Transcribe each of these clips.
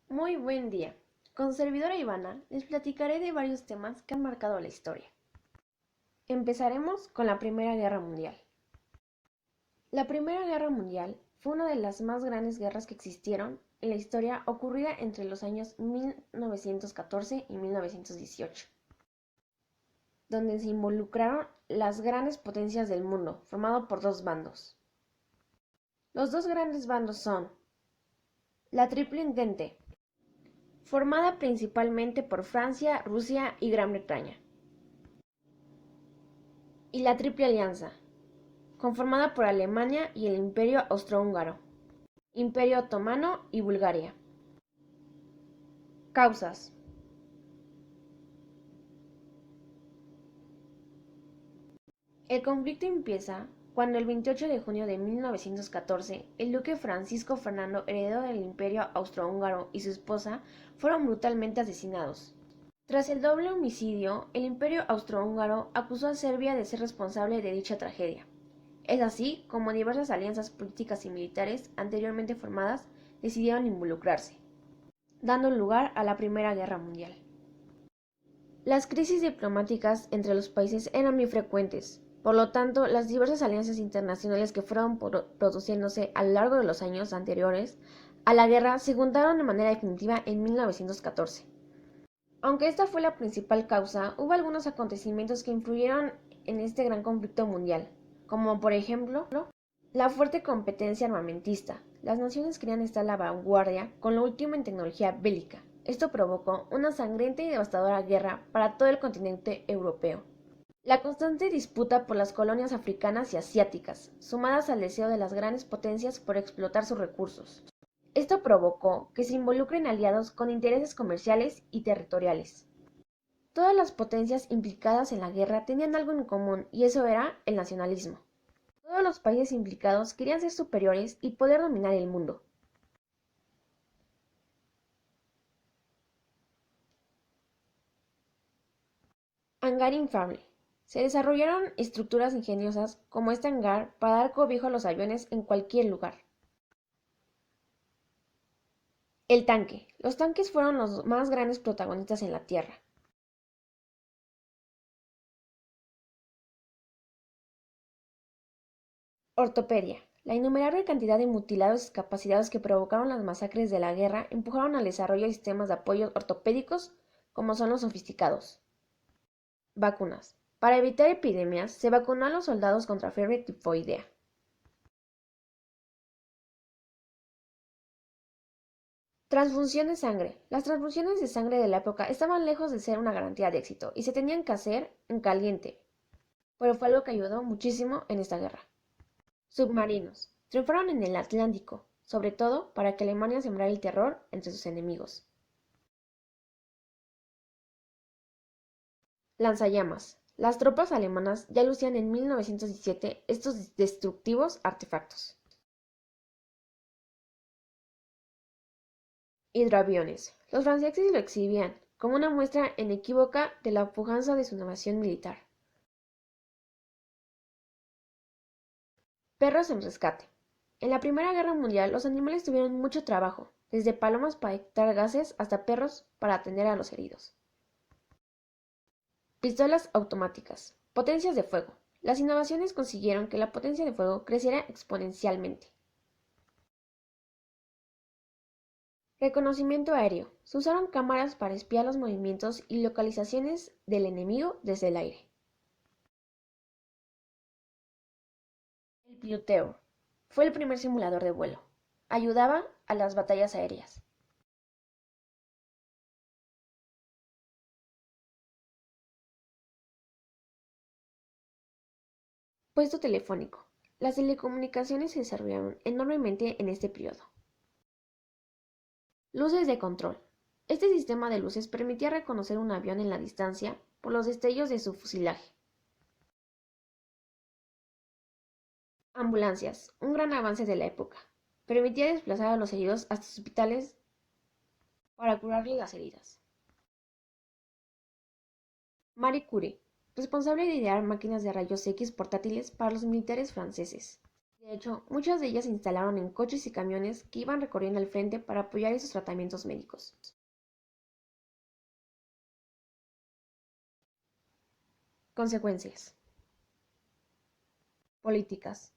Muy buen día. Con servidora Ivana les platicaré de varios temas que han marcado la historia. Empezaremos con la Primera Guerra Mundial. La Primera Guerra Mundial fue una de las más grandes guerras que existieron en la historia, ocurrida entre los años 1914 y 1918, donde se involucraron las grandes potencias del mundo, formado por dos bandos. Los dos grandes bandos son la Triple Entente, formada principalmente por Francia, Rusia y Gran Bretaña, y la Triple Alianza, conformada por Alemania y el Imperio Austrohúngaro, Imperio Otomano y Bulgaria. Causas. El conflicto empieza cuando el 28 de junio de 1914 el duque Francisco Fernando, heredero del Imperio Austrohúngaro, y su esposa fueron brutalmente asesinados. Tras el doble homicidio, el Imperio Austrohúngaro acusó a Serbia de ser responsable de dicha tragedia. Es así como diversas alianzas políticas y militares anteriormente formadas decidieron involucrarse, dando lugar a la Primera Guerra Mundial. Las crisis diplomáticas entre los países eran muy frecuentes, por lo tanto, las diversas alianzas internacionales que fueron produciéndose a lo largo de los años anteriores a la guerra se juntaron de manera definitiva en 1914. Aunque esta fue la principal causa, hubo algunos acontecimientos que influyeron en este gran conflicto mundial, como por ejemplo la fuerte competencia armamentista. Las naciones querían estar a la vanguardia con lo último en tecnología bélica. Esto provocó una sangrienta y devastadora guerra para todo el continente europeo. La constante disputa por las colonias africanas y asiáticas, sumadas al deseo de las grandes potencias por explotar sus recursos. Esto provocó que se involucren aliados con intereses comerciales y territoriales. Todas las potencias implicadas en la guerra tenían algo en común, y eso era el nacionalismo. Todos los países implicados querían ser superiores y poder dominar el mundo. Hangar inflable. Se desarrollaron estructuras ingeniosas como este hangar para dar cobijo a los aviones en cualquier lugar. El tanque. Los tanques fueron los más grandes protagonistas en la Tierra. Ortopedia. La innumerable cantidad de mutilados y discapacitados que provocaron las masacres de la guerra empujaron al desarrollo de sistemas de apoyo ortopédicos como son los sofisticados. Vacunas. Para evitar epidemias, se vacunó a los soldados contra fiebre tifoidea. Transfusión de sangre. Las transfusiones de sangre de la época estaban lejos de ser una garantía de éxito y se tenían que hacer en caliente, pero fue algo que ayudó muchísimo en esta guerra. Submarinos. Triunfaron en el Atlántico, sobre todo para que Alemania sembrara el terror entre sus enemigos. Lanzallamas. Las tropas alemanas ya lucían en 1917 estos destructivos artefactos. Hidroaviones. Los franceses lo exhibían como una muestra inequívoca de la pujanza de su innovación militar. Perros en rescate. En la Primera Guerra Mundial los animales tuvieron mucho trabajo, desde palomas para detectar gases hasta perros para atender a los heridos. Pistolas automáticas. Potencias de fuego. Las innovaciones consiguieron que la potencia de fuego creciera exponencialmente. Reconocimiento aéreo. Se usaron cámaras para espiar los movimientos y localizaciones del enemigo desde el aire. El piloteo. Fue el primer simulador de vuelo. Ayudaba a las batallas aéreas. Puesto telefónico. Las telecomunicaciones se desarrollaron enormemente en este periodo. Luces de control. Este sistema de luces permitía reconocer un avión en la distancia por los destellos de su fuselaje. Ambulancias. Un gran avance de la época. Permitía desplazar a los heridos hasta hospitales para curarles las heridas. Marie Curie, responsable de idear máquinas de rayos X portátiles para los militares franceses. De hecho, muchas de ellas se instalaron en coches y camiones que iban recorriendo el frente para apoyar esos tratamientos médicos. Consecuencias políticas.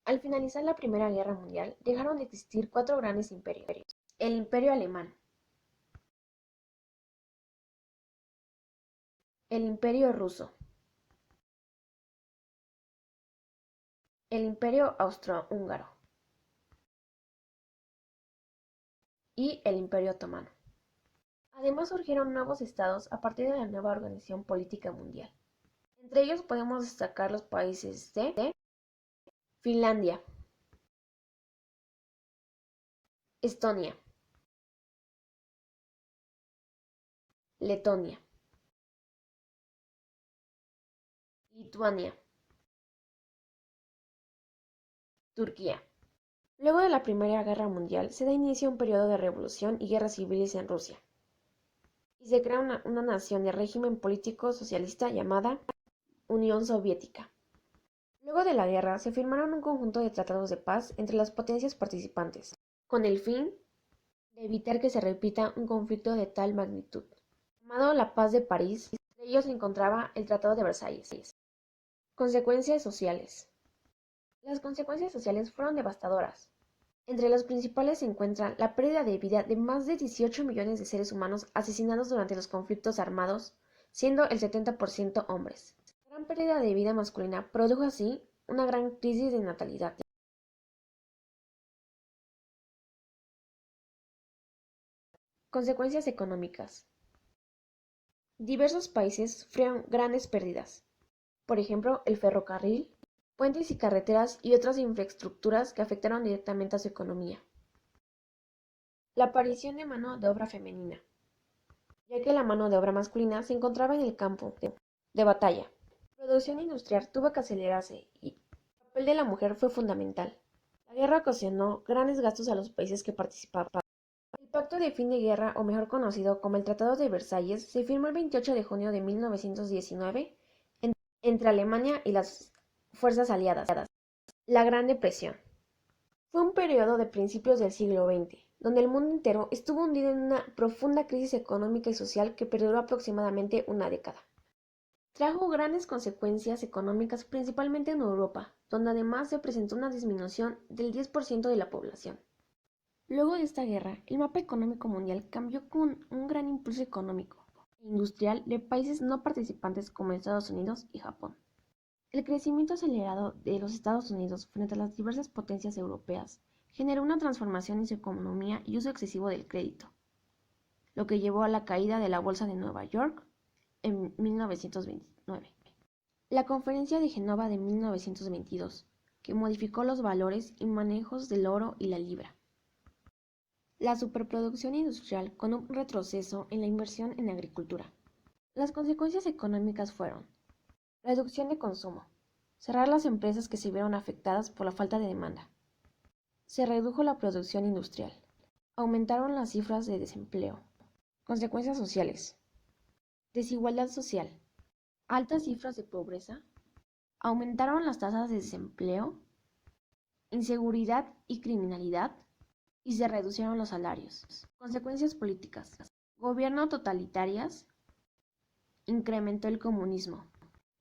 Al finalizar la Primera Guerra Mundial, dejaron de existir cuatro grandes imperios. El Imperio Alemán, el Imperio Ruso, el Imperio Austrohúngaro y el Imperio Otomano. Además surgieron nuevos estados a partir de la nueva organización política mundial. Entre ellos podemos destacar los países de Finlandia, Estonia, Letonia, Lituania, Turquía. Luego de la Primera Guerra Mundial se da inicio a un periodo de revolución y guerras civiles en Rusia, y se crea una nación de régimen político socialista llamada Unión Soviética. Luego de la guerra se firmaron un conjunto de tratados de paz entre las potencias participantes, con el fin de evitar que se repita un conflicto de tal magnitud. Llamado la Paz de París, entre ellos se encontraba el Tratado de Versalles. Consecuencias sociales. Las consecuencias sociales fueron devastadoras. Entre los principales se encuentra la pérdida de vida de más de 18 millones de seres humanos asesinados durante los conflictos armados, siendo el 70% hombres. La gran pérdida de vida masculina produjo así una gran crisis de natalidad. Consecuencias económicas. Diversos países sufrieron grandes pérdidas. Por ejemplo, el ferrocarril, puentes y carreteras y otras infraestructuras que afectaron directamente a su economía. La aparición de mano de obra femenina, ya que la mano de obra masculina se encontraba en el campo de batalla. La producción industrial tuvo que acelerarse y el papel de la mujer fue fundamental. La guerra ocasionó grandes gastos a los países que participaban. El pacto de fin de guerra, o mejor conocido como el Tratado de Versalles, se firmó el 28 de junio de 1919 entre Alemania y las fuerzas aliadas. La Gran Depresión. Fue un periodo de principios del siglo XX, donde el mundo entero estuvo hundido en una profunda crisis económica y social que perduró aproximadamente una década. Trajo grandes consecuencias económicas principalmente en Europa, donde además se presentó una disminución del 10% de la población. Luego de esta guerra, el mapa económico mundial cambió con un gran impulso económico e industrial de países no participantes como Estados Unidos y Japón. El crecimiento acelerado de los Estados Unidos frente a las diversas potencias europeas generó una transformación en su economía y uso excesivo del crédito, lo que llevó a la caída de la Bolsa de Nueva York en 1929. La Conferencia de Ginebra de 1922, que modificó los valores y manejos del oro y la libra. La superproducción industrial con un retroceso en la inversión en agricultura. Las consecuencias económicas fueron reducción de consumo, cerrar las empresas que se vieron afectadas por la falta de demanda. Se redujo la producción industrial. Aumentaron las cifras de desempleo. Consecuencias sociales. Desigualdad social. Altas cifras de pobreza. Aumentaron las tasas de desempleo, inseguridad y criminalidad, y se reducieron los salarios. Consecuencias políticas. Gobierno totalitarias. Incrementó el comunismo.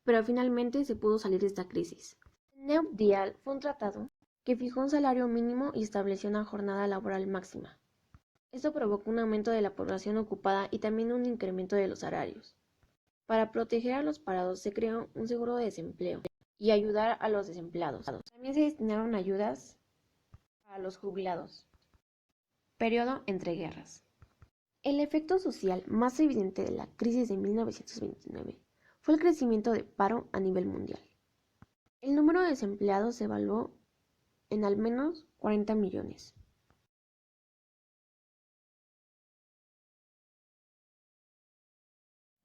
Pero finalmente se pudo salir de esta crisis. El New Deal fue un tratado que fijó un salario mínimo y estableció una jornada laboral máxima. Esto provocó un aumento de la población ocupada y también un incremento de los salarios. Para proteger a los parados se creó un seguro de desempleo y ayudar a los desempleados. También se destinaron ayudas a los jubilados. Periodo entre guerras. El efecto social más evidente de la crisis de 1929 fue el crecimiento de paro a nivel mundial. El número de desempleados se evaluó en al menos 40 millones.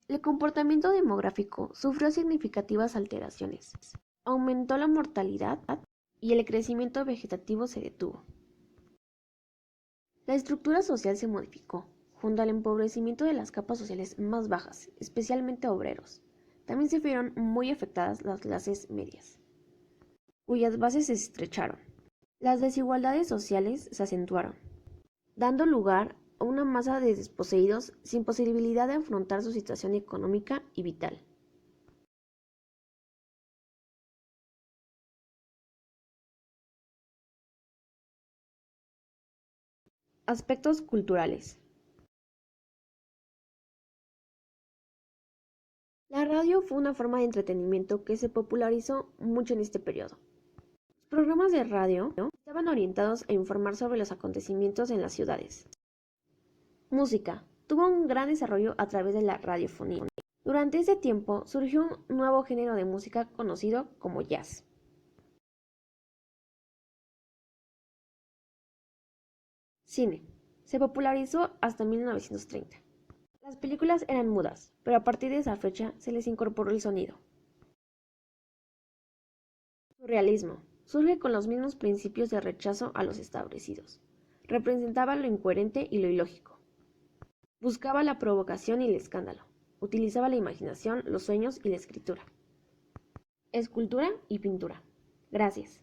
El comportamiento demográfico sufrió significativas alteraciones. Aumentó la mortalidad y el crecimiento vegetativo se detuvo. La estructura social se modificó, junto al empobrecimiento de las capas sociales más bajas, especialmente obreros. También se vieron muy afectadas las clases medias. cuyas bases se estrecharon. Las desigualdades sociales se acentuaron, dando lugar a una masa de desposeídos sin posibilidad de afrontar su situación económica y vital. Aspectos culturales. La radio fue una forma de entretenimiento que se popularizó mucho en este periodo. Los programas de radio estaban orientados a informar sobre los acontecimientos en las ciudades. Música. Tuvo un gran desarrollo a través de la radiofonía. Durante ese tiempo surgió un nuevo género de música conocido como jazz. Cine. Se popularizó hasta 1930. Las películas eran mudas, pero a partir de esa fecha se les incorporó el sonido. Surrealismo. Surge con los mismos principios de rechazo a los establecidos. Representaba lo incoherente y lo ilógico. Buscaba la provocación y el escándalo. Utilizaba la imaginación, los sueños y la escritura. Escultura y pintura. Gracias.